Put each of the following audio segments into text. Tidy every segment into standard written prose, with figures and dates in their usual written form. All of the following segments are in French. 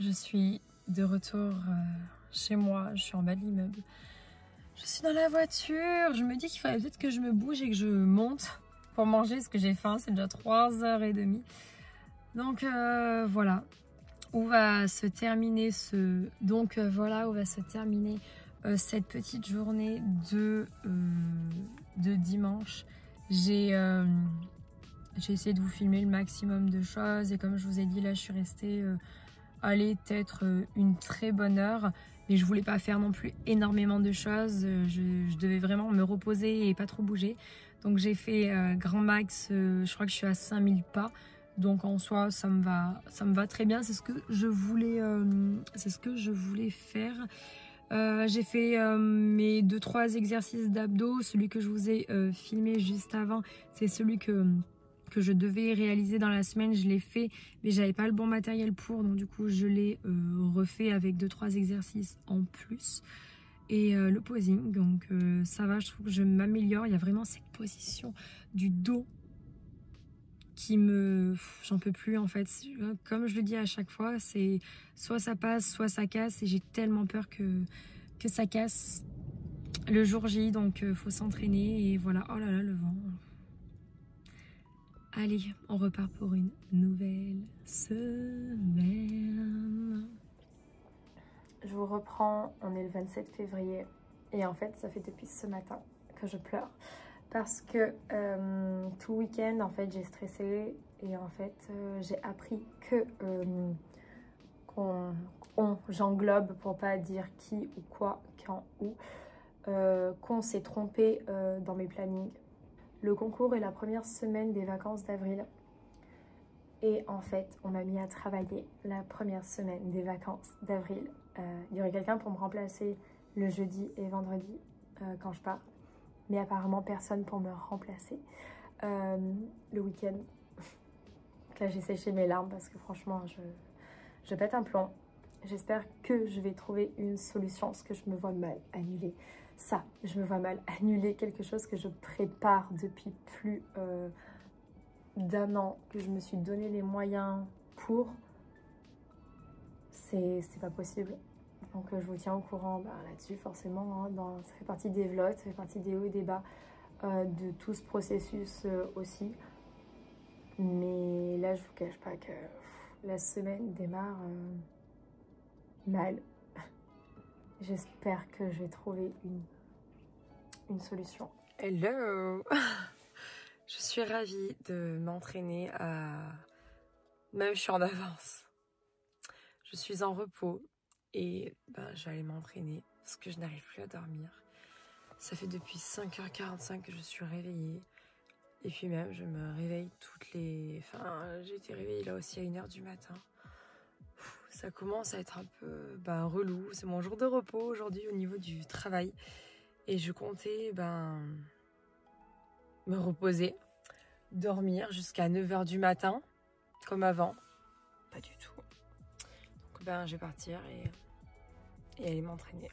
je suis de retour chez moi, je suis en bas de l'immeuble. Je suis dans la voiture, je me dis qu'il fallait peut-être que je me bouge et que je monte pour manger parce que j'ai faim, c'est déjà 3h30. Donc voilà, où va se terminer cette petite journée de dimanche. J'ai essayé de vous filmer le maximum de choses et comme je vous ai dit là, je suis restée peut-être une très bonne heure, mais je voulais pas faire non plus énormément de choses. Je devais vraiment me reposer et pas trop bouger. Donc j'ai fait grand max, je crois que je suis à 5000 pas. Donc en soi, ça me va très bien. C'est ce que je voulais faire. J'ai fait mes 2-3 exercices d'abdos. Celui que je vous ai filmé juste avant, c'est celui que je devais réaliser dans la semaine. Je l'ai fait, mais j'avais pas le bon matériel pour. Donc du coup, je l'ai refait avec 2-3 exercices en plus. Et le posing, donc ça va, je trouve que je m'améliore. Il y a vraiment cette position du dos j'en peux plus en fait. Comme je le dis à chaque fois, c'est soit ça passe, soit ça casse, et j'ai tellement peur que ça casse le jour J, donc faut s'entraîner. Et voilà. Oh là là, le vent. Allez, on repart pour une nouvelle semaine. Je vous reprends, on est le 27 février et en fait ça fait depuis ce matin que je pleure. Parce que tout le week-end, en fait, j'ai stressé et en fait, j'ai appris que j'englobe pour pas dire qui ou quoi, quand, où, qu'on s'est trompé dans mes plannings. Le concours est la première semaine des vacances d'avril et en fait, on m'a mis à travailler la première semaine des vacances d'avril. Il y aurait quelqu'un pour me remplacer le jeudi et vendredi quand je pars. Mais apparemment personne pour me remplacer le week-end. Là j'ai séché mes larmes parce que franchement je pète un plomb. J'espère que je vais trouver une solution parce que je me vois mal annuler ça. Je me vois mal annuler quelque chose que je prépare depuis plus d'1 an, que je me suis donné les moyens pour. C'est pas possible. Donc je vous tiens au courant là-dessus forcément, hein, ça fait partie des vlogs, ça fait partie des hauts et des bas de tout ce processus aussi. Mais là je vous cache pas que la semaine démarre mal. J'espère que je vais trouver une solution. Hello. Je suis ravie de m'entraîner Même je suis en avance. Je suis en repos. Et je vais aller m'entraîner parce que je n'arrive plus à dormir. Ça fait depuis 5h45 que je suis réveillée. Et puis même, je me réveille j'ai été réveillée là aussi à 1h du matin. Ça commence à être un peu relou. C'est mon jour de repos aujourd'hui au niveau du travail. Et je comptais me reposer, dormir jusqu'à 9h du matin, comme avant. Pas du tout. Donc je vais partir et aller m'entraîner.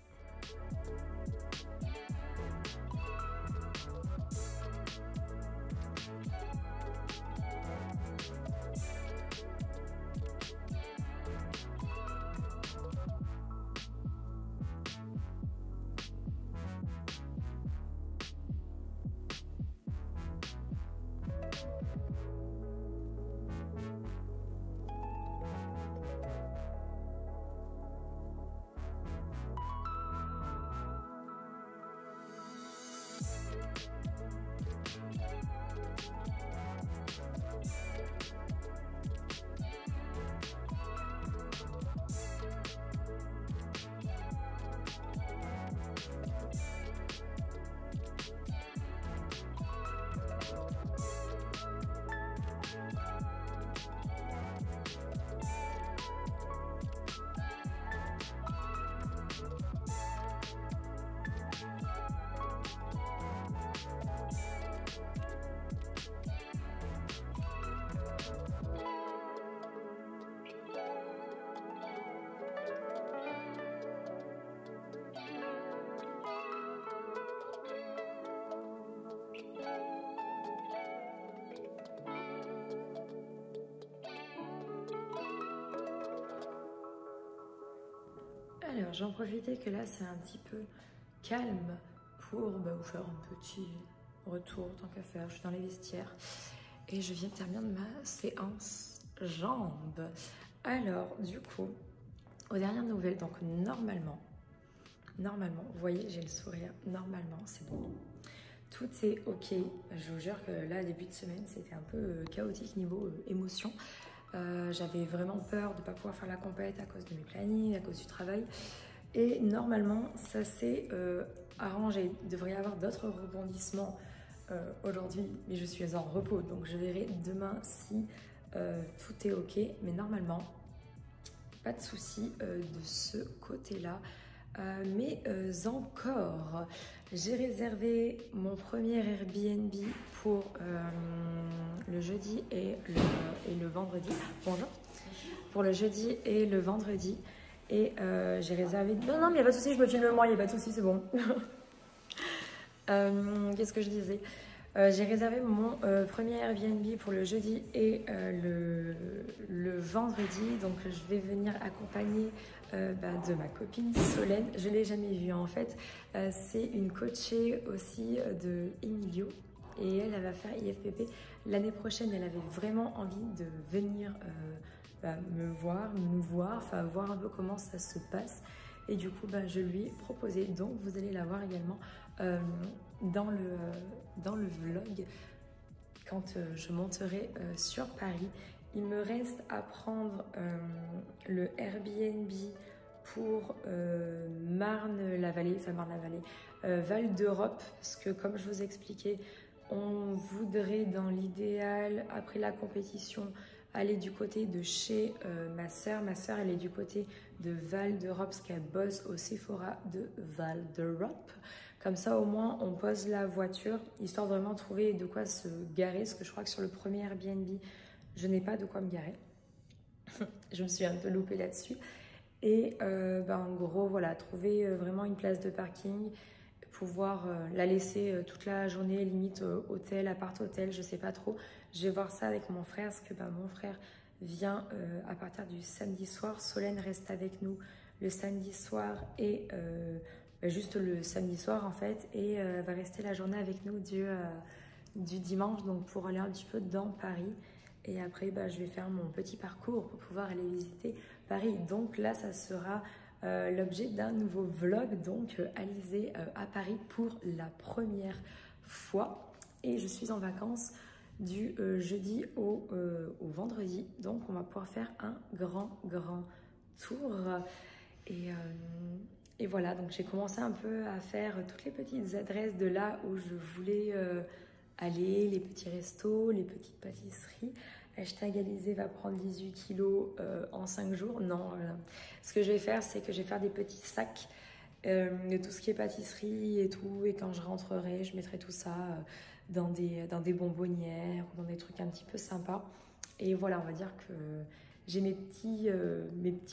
Alors, j'en profitais que là, c'est un petit peu calme pour vous faire un petit retour tant qu'à faire. Je suis dans les vestiaires et je viens de terminer ma séance jambes. Alors, du coup, aux dernières nouvelles, donc normalement, vous voyez, j'ai le sourire, normalement, c'est bon. Tout est ok. Je vous jure que là, début de semaine, c'était un peu chaotique niveau émotion. J'avais vraiment peur de ne pas pouvoir faire la compète à cause de mes plannings, à cause du travail. Et normalement, ça s'est arrangé. Il devrait y avoir d'autres rebondissements aujourd'hui, mais je suis en repos. Donc, je verrai demain si tout est ok. Mais normalement, pas de souci de ce côté-là. Mais encore, j'ai réservé mon premier Airbnb pour le jeudi et le vendredi. Bonjour. Pour le jeudi et le vendredi. Et j'ai réservé... Non, mais il n'y a pas de souci, je me filme moi, il n'y a pas de souci, c'est bon. Qu'est-ce que je disais? J'ai réservé mon premier Airbnb pour le jeudi et le vendredi. Donc, je vais venir accompagner de ma copine Solène. Je ne l'ai jamais vue en fait. C'est une coachée aussi de Emilio. Et elle va faire IFPP. L'année prochaine, elle avait vraiment envie de venir me voir, nous voir, enfin voir un peu comment ça se passe. Et du coup, je lui ai proposé. Donc, vous allez la voir également dans le vlog quand je monterai sur Paris. Il me reste à prendre le Airbnb pour Marne-la-Vallée, enfin Marne-la-Vallée, Val d'Europe, parce que comme je vous expliquais, on voudrait dans l'idéal, après la compétition, aller du côté de chez ma sœur. Ma sœur, elle est du côté de Val d'Europe, parce qu'elle bosse au Sephora de Val d'Europe. Comme ça, au moins, on pose la voiture, histoire de vraiment trouver de quoi se garer, parce que je crois que sur le premier Airbnb, je n'ai pas de quoi me garer. Je me suis un peu loupée là-dessus. Et en gros, voilà, trouver vraiment une place de parking, pouvoir la laisser toute la journée, limite hôtel, appart-hôtel, je sais pas trop. Je vais voir ça avec mon frère, parce que mon frère vient à partir du samedi soir. Solène reste avec nous le samedi soir et juste le samedi soir en fait, et va rester la journée avec nous du dimanche, donc pour aller un petit peu dans Paris. Et après, je vais faire mon petit parcours pour pouvoir aller visiter Paris. Donc là, ça sera l'objet d'un nouveau vlog, donc Alizée à Paris pour la première fois. Et je suis en vacances du jeudi au vendredi. Donc on va pouvoir faire un grand tour. Et voilà, donc j'ai commencé un peu à faire toutes les petites adresses de là où je voulais aller, les petits restos, les petites pâtisseries. Hashtag Alizée va prendre 18 kilos en 5 jours. Non, ce que je vais faire, c'est que je vais faire des petits sacs de tout ce qui est pâtisserie et tout. Et quand je rentrerai, je mettrai tout ça dans des bonbonnières ou dans des trucs un petit peu sympas. Et voilà, on va dire que j'ai mes petits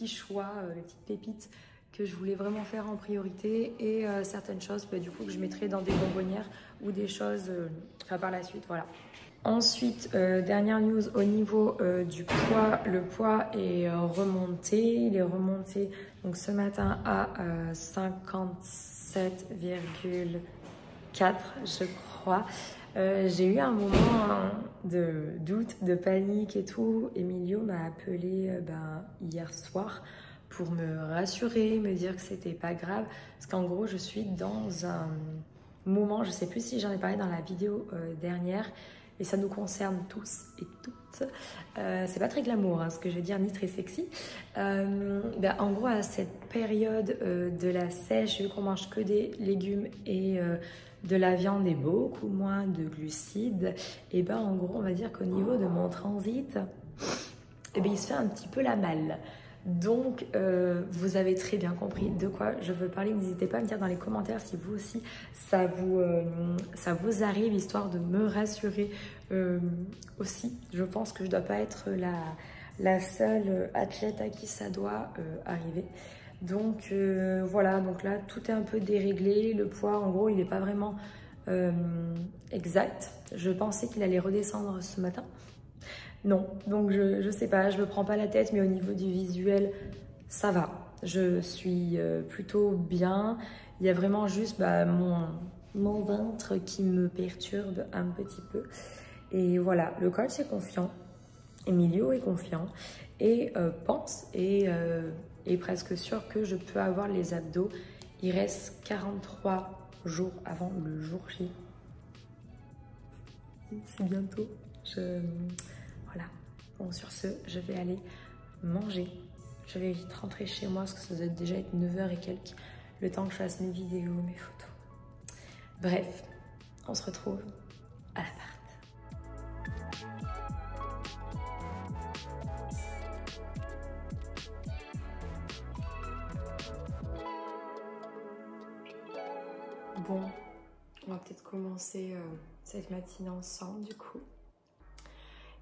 choix, mes petites pépites que je voulais vraiment faire en priorité, et certaines choses du coup que je mettrai dans des bonbonnières ou des choses par la suite, voilà. Ensuite, dernière news au niveau du poids, le poids est remonté, il est remonté donc ce matin à 57,4 je crois. J'ai eu un moment de doute, de panique et tout. Emilio m'a appelé hier soir pour me rassurer, me dire que c'était pas grave, parce qu'en gros je suis dans un moment, je sais plus si j'en ai parlé dans la vidéo dernière, et ça nous concerne tous et toutes. C'est pas très glamour ce que je vais dire, ni très sexy. En gros, à cette période de la sèche, vu qu'on mange que des légumes et de la viande et beaucoup moins de glucides, et en gros, on va dire qu'au niveau de mon transit, il se fait un petit peu la malle. Donc, vous avez très bien compris de quoi je veux parler. N'hésitez pas à me dire dans les commentaires si vous aussi, ça vous arrive, histoire de me rassurer aussi. Je pense que je ne dois pas être la seule athlète à qui ça doit arriver. Donc, voilà, donc là, tout est un peu déréglé. Le poids, en gros, il n'est pas vraiment exact. Je pensais qu'il allait redescendre ce matin. Non, donc je sais pas, je me prends pas la tête, mais au niveau du visuel, ça va. je suis plutôt bien. Il y a vraiment juste mon ventre qui me perturbe un petit peu. Et voilà, le coach est confiant, Emilio est confiant et pense et est presque sûr que je peux avoir les abdos. Il reste 43 jours avant le jour J. C'est bientôt. Voilà. Bon, sur ce, je vais aller manger. Je vais vite rentrer chez moi parce que ça doit déjà être 9h et quelques. Le temps que je fasse mes vidéos, mes photos. Bref, on se retrouve à l'appart. Bon, on va peut-être commencer cette matinée ensemble du coup.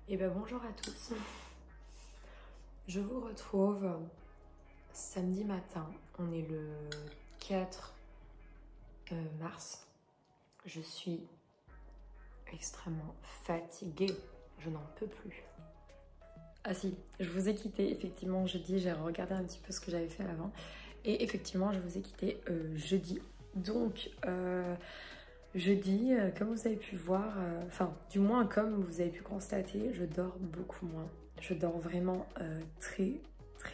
Et ben bonjour à tous. Je vous retrouve samedi matin. On est le 4 mars. Je suis extrêmement fatiguée. Je n'en peux plus. Ah si, je vous ai quitté effectivement jeudi. J'ai regardé un petit peu ce que j'avais fait avant. Et effectivement, je vous ai quitté jeudi. Donc, jeudi, comme vous avez pu voir, enfin, du moins comme vous avez pu constater, je dors beaucoup moins. Je dors vraiment très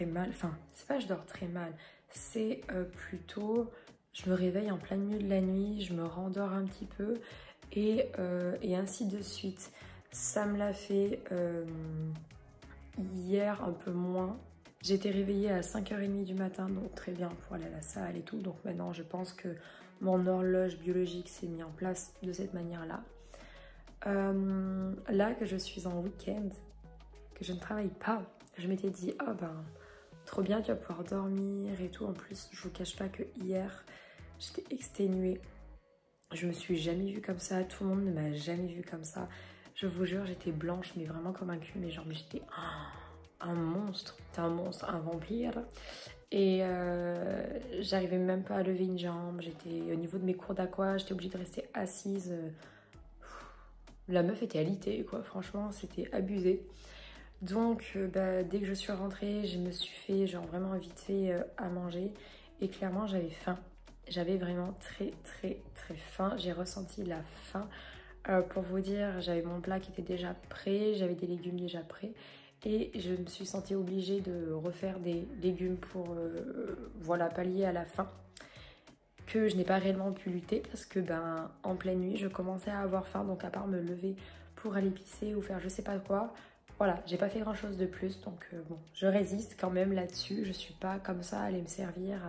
mal. Enfin, c'est pas je dors très mal, c'est plutôt je me réveille en plein milieu de la nuit, je me rendors un petit peu et ainsi de suite. Ça me l'a fait hier un peu moins. J'étais réveillée à 5h30 du matin, donc très bien pour aller à la salle et tout. Donc maintenant, je pense que mon horloge biologique s'est mis en place de cette manière-là. Là que je suis en week-end, que je ne travaille pas, je m'étais dit, oh ben, trop bien, tu vas pouvoir dormir et tout. En plus, je vous cache pas que hier, j'étais exténuée. Je me suis jamais vue comme ça, tout le monde ne m'a jamais vue comme ça. Je vous jure, j'étais blanche, mais vraiment comme un cul. Mes jambes, j'étais un monstre, un vampire. Et j'arrivais même pas à lever une jambe. J'étais au niveau de mes cours d'aqua, j'étais obligée de rester assise. La meuf était alitée, quoi. Franchement, c'était abusé. Donc, dès que je suis rentrée, je me suis fait, genre vraiment vite fait à manger. Et clairement, j'avais faim. J'avais vraiment très faim. J'ai ressenti la faim. Pour vous dire, j'avais mon plat qui était déjà prêt. J'avais des légumes déjà prêts. Et je me suis sentie obligée de refaire des légumes pour voilà, pallier à la faim. Que je n'ai pas réellement pu lutter parce que en pleine nuit, je commençais à avoir faim. Donc à part me lever pour aller pisser ou faire je sais pas quoi, voilà, j'ai pas fait grand chose de plus. Donc bon, je résiste quand même là-dessus. Je suis pas comme ça à aller me servir,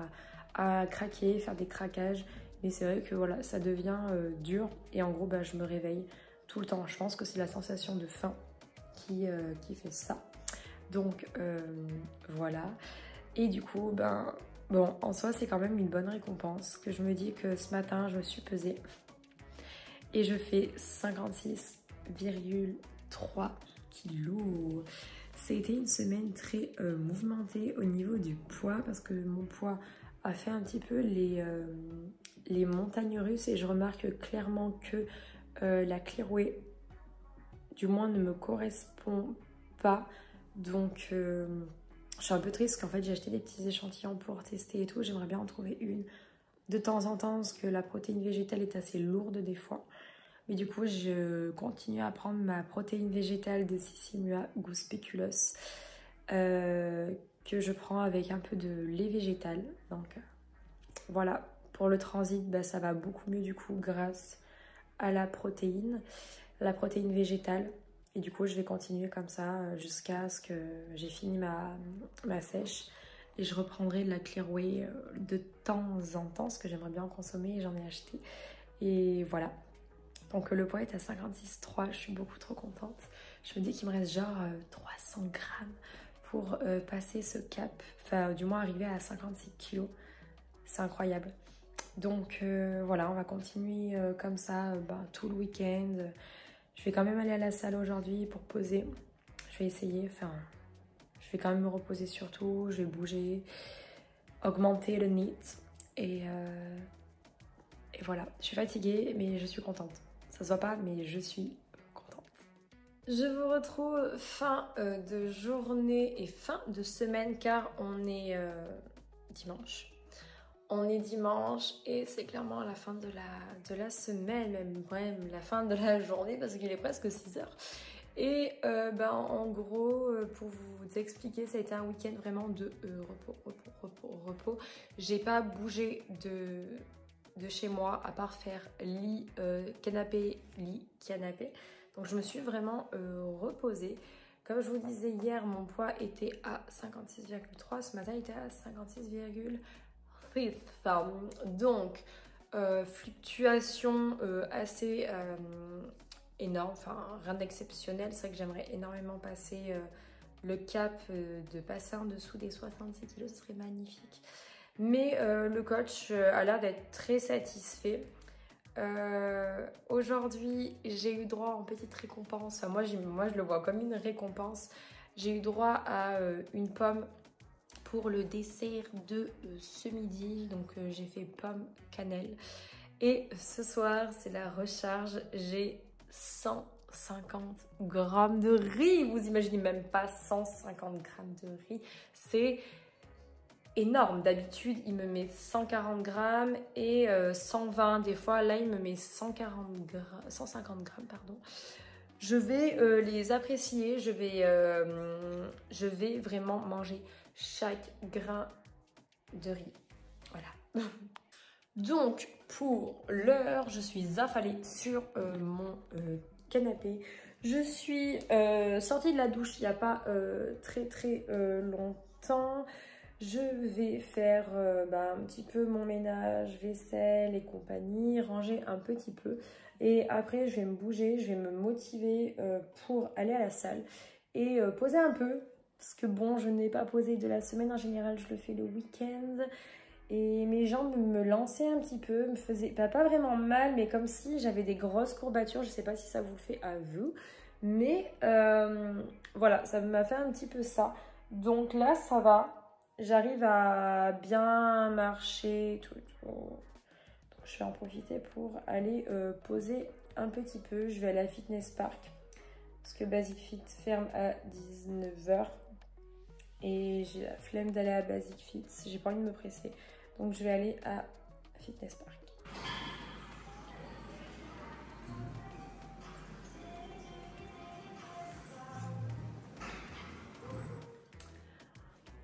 à craquer, faire des craquages. Mais c'est vrai que voilà, ça devient dur. Et en gros, je me réveille tout le temps. Je pense que c'est la sensation de faim qui fait ça. Donc voilà. Et du coup, bon, en soi, c'est quand même une bonne récompense que je me dis que ce matin, je me suis pesée et je fais 56,3 kilos. C'était une semaine très mouvementée au niveau du poids parce que mon poids a fait un petit peu les montagnes russes et je remarque clairement que la Clearway, du moins, ne me correspond pas. Donc, je suis un peu triste parce qu'en fait, j'ai acheté des petits échantillons pour tester et tout. J'aimerais bien en trouver une de temps en temps parce que la protéine végétale est assez lourde des fois. Mais du coup, je continue à prendre ma protéine végétale de Sissimua Guspéculos que je prends avec un peu de lait végétal. Donc, voilà. Pour le transit, ça va beaucoup mieux du coup grâce à la protéine végétale. Et du coup, je vais continuer comme ça jusqu'à ce que j'ai fini ma sèche. Et je reprendrai de la Clearway de temps en temps, parce que j'aimerais bien en consommer et j'en ai acheté. Et voilà. Donc le poids est à 56,3, je suis beaucoup trop contente. Je me dis qu'il me reste genre 300 grammes pour passer ce cap. Enfin, du moins arriver à 56 kilos. C'est incroyable. Donc voilà, on va continuer comme ça tout le week-end. Je vais quand même aller à la salle aujourd'hui pour poser. Je vais essayer, enfin, je vais quand même me reposer surtout. Je vais bouger, augmenter le NEAT. Et voilà, je suis fatiguée, mais je suis contente. Ça se voit pas, mais je suis contente. Je vous retrouve fin de journée et fin de semaine car on est dimanche. On est dimanche et c'est clairement la fin de la semaine, même la fin de la journée parce qu'il est presque 6 heures. Et en gros, pour vous expliquer, ça a été un week-end vraiment de repos. J'ai pas bougé de chez moi à part faire lit, canapé, lit, canapé. Donc je me suis vraiment reposée. Comme je vous disais hier, mon poids était à 56,3. Ce matin, il était à 56,6. Donc, fluctuation assez énorme, enfin rien d'exceptionnel. C'est vrai que j'aimerais énormément passer le cap de passer en dessous des 66 kilos, ce serait magnifique. Mais le coach a l'air d'être très satisfait. Aujourd'hui, j'ai eu droit à une petite récompense. Enfin, moi, je le vois comme une récompense. J'ai eu droit à une pomme pour le dessert de ce midi. Donc, j'ai fait pomme cannelle. Et ce soir, c'est la recharge. J'ai 150 grammes de riz. Vous imaginez même pas 150 grammes de riz. C'est énorme. D'habitude, il me met 140 grammes et 120 des fois. Là, il me met 150 grammes, pardon. Je vais les apprécier. Je vais vraiment manger chaque grain de riz. Voilà. Donc, pour l'heure, je suis affalée sur mon canapé. Je suis sortie de la douche il n'y a pas très longtemps. Je vais faire un petit peu mon ménage, vaisselle et compagnie, ranger un petit peu. Et après, je vais me bouger, je vais me motiver pour aller à la salle et poser un peu. Parce que bon, je n'ai pas posé de la semaine, en général, je le fais le week-end. Et mes jambes me lançaient un petit peu, me faisaient pas vraiment mal, mais comme si j'avais des grosses courbatures. Je sais pas si ça vous le fait à vous. Mais voilà, ça m'a fait un petit peu ça. Donc là, ça va. J'arrive à bien marcher, tout. Donc, je vais en profiter pour aller poser un petit peu. Je vais à la Fitness Park parce que Basic Fit ferme à 19 h. Et j'ai la flemme d'aller à Basic Fit. J'ai pas envie de me presser. Donc, je vais aller à Fitness Park.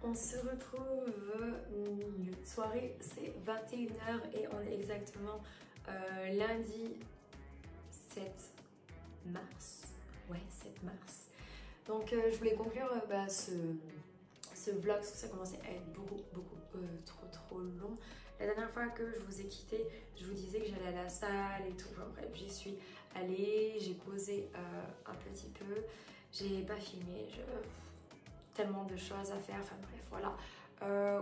On se retrouve milieu de soirée, c'est 21 h et on est exactement lundi 7 mars. Ouais, 7 mars. Donc je voulais conclure ce vlog parce que ça commençait à être beaucoup trop long. La dernière fois que je vous ai quitté, je vous disais que j'allais à la salle et tout. Enfin, bref, j'y suis allée, j'ai posé un petit peu, j'ai pas filmé, tellement de choses à faire, enfin bref, voilà.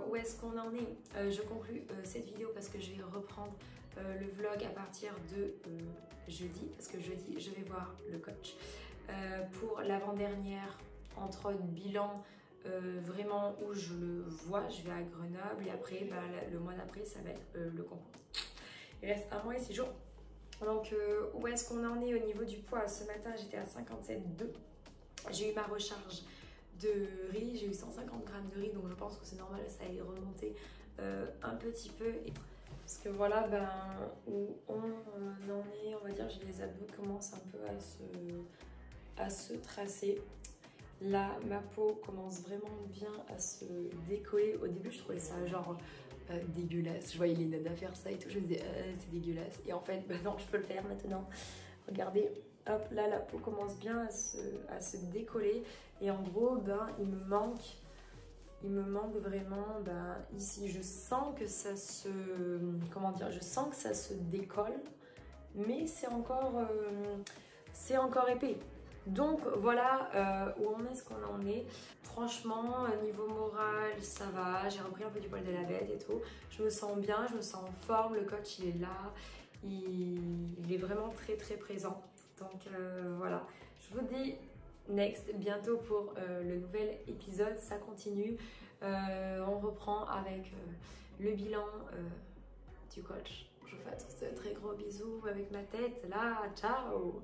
Où est-ce qu'on en est? Je conclue cette vidéo parce que je vais reprendre le vlog à partir de jeudi, parce que jeudi, je vais voir le coach. Pour l'avant-dernière, entre bilan, vraiment où je le vois, je vais à Grenoble et après, le mois d'après, ça va être le concours. Il reste 1 mois et 6 jours. Donc, où est-ce qu'on en est au niveau du poids? Ce matin, j'étais à 57,2. J'ai eu ma recharge de riz, j'ai eu 150 grammes de riz, donc je pense que c'est normal, ça ait remonté un petit peu. Parce que voilà, où on en est, on va dire, j'ai les abdos qui commencent un peu à se tracer. Là, ma peau commence vraiment bien à se décoller. Au début, je trouvais ça genre dégueulasse. Je voyais les nanas faire ça et tout, je me disais c'est dégueulasse. Et en fait, non, je peux le faire maintenant. Regardez, hop, là, la peau commence bien à se décoller. Et en gros, il me manque vraiment, ici, je sens que ça se, comment dire, je sens que ça se décolle. Mais c'est encore épais. Donc voilà où on est, ce qu'on en est. Franchement, niveau moral, ça va. J'ai repris un peu du poil de la bête et tout. Je me sens bien, je me sens en forme. Le coach, il est là. Il est vraiment très présent. Donc voilà. Je vous dis next, bientôt pour le nouvel épisode. Ça continue. On reprend avec le bilan du coach. Je vous fais tous de très gros bisous avec ma tête. Là, ciao!